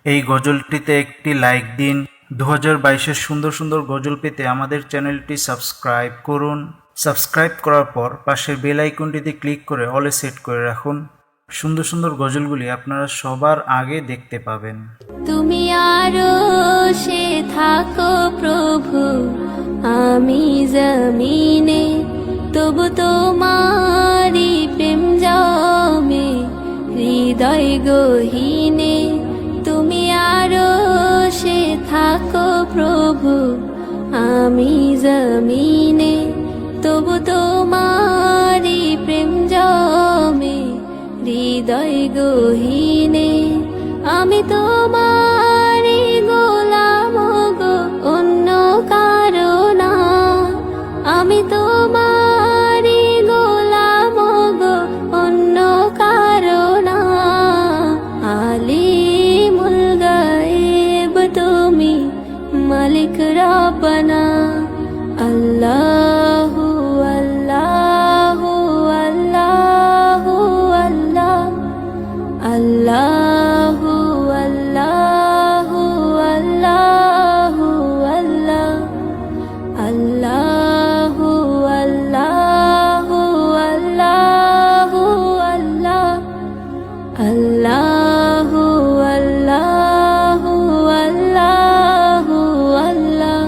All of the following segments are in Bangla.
এই গজলটিতে একটি লাইক দিন। 2022-এর সুন্দর সুন্দর গজল পেতে আমাদের চ্যানেলটি সাবস্ক্রাইব করুন। সাবস্ক্রাইব করার পর পাশের বেল আইকনটিতে ক্লিক করে অলে সেট করে রাখুন। সুন্দর সুন্দর গজলগুলি আপনারা সবার আগে দেখতে পাবেন। তুমি আরশে থাকো প্রভু, আমি জমিনে, তবু তোমারি প্রেম জমে হৃদয় গহীনে। তুমি আরশে থাকো প্রভু, আমি জমিনে, তবু তোমারি প্রেম জমে হৃদয় গহীনে। আমি তোমারি গোলাম গো, অন্য কারো না। আমি তোমারি গোলাম গো, অন্য কারো না। আলিমুল গায়েব তুমি, মালিক রব্বানা। আল্লাহু আল্লাহু আল্লাহু আল্লাহ, আল্লাহু আল্লাহু আল্লাহু আল্লাহ, আল্লাহু আল্লাহু আল্লাহু আল্লাহ, আল্লাহু আল্লাহু আল্লাহু আল্লাহ।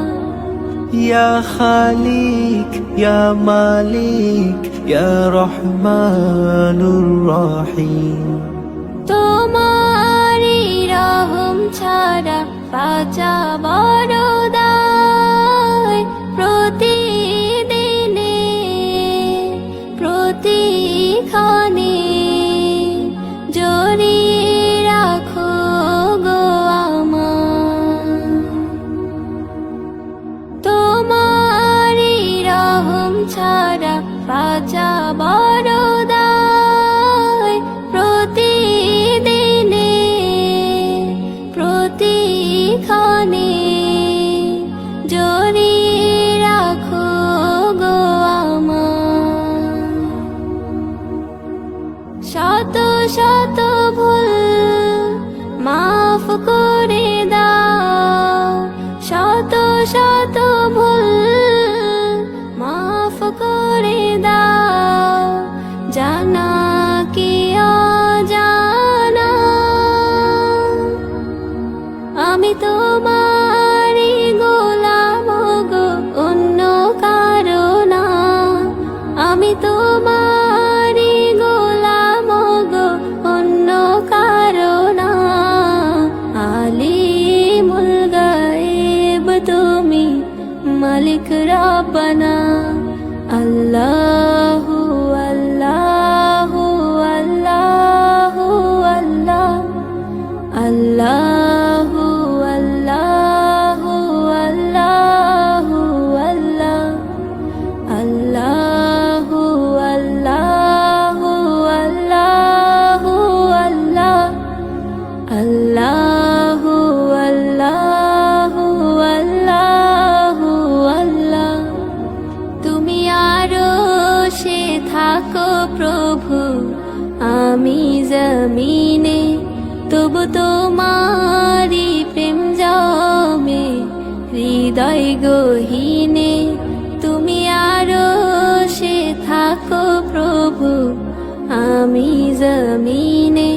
ইয়া খালিক ইয়া মালিক ইয়া রহমানুর রহিম। তোমারি রহম ছাড়া বাঁচা বড় দায়। প্রতিদিনে প্রতিক্ষণে জড়িয়ে রাখো গো আমায়। তোমারি রহম ছাড়া বাঁচা বড় দায়। প্রতিদিনে প্রতিক্ষণে জড়িয়ে রাখো গো আমায়। শত শত ভুল মাফ করে দাও, শত শত ভুল মাফ করে দাও। জানা কি অজানা, আমি তোমারি গোলাম গো, অন্য কারো না। আমি তোমারি গোলাম গো, অন্য কারো না। আলিমুল গায়েব তুমি, মালিক রব্বানা। আল্লাহু আল্লাহু আল্লাহু আল্লাহ, আল্লাহু আল্লাহু আল্লাহু আল্লাহ, আল্লাহু আল্লাহু আল্লাহু আল্লাহ, আল্লাহু আল্লাহু আল্লাহু আল্লাহ। তুমি আরশে থাকো প্রভু, আমি জমিনে, তবু তোমারি প্রেম জমে হৃদয় গহীনে। তুমি আরশে থাকো প্রভু, আমি জমিনে,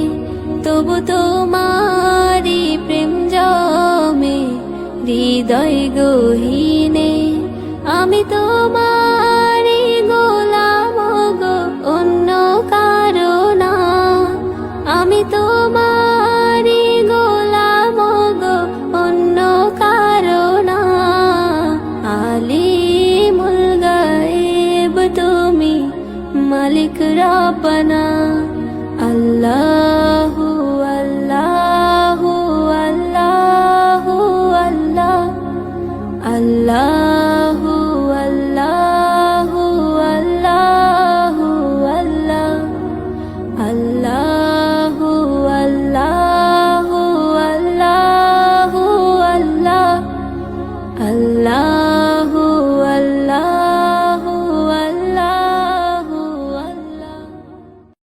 তবু তোমারি প্রেম জমে হৃদয় গহীনে। আমি তোমারি গোলাম গো, অন্য কারো না। আমি তোমারি গোলাম গো, অন্য কারো না। আলিমুল গায়েব তুমি, মালিক রব্বানা। আল্লাহু আল্লাহু আল্লাহু আল্লাহ, আল্লাহু আল্লাহু আল্লাহু আল্লাহ, আল্লাহ।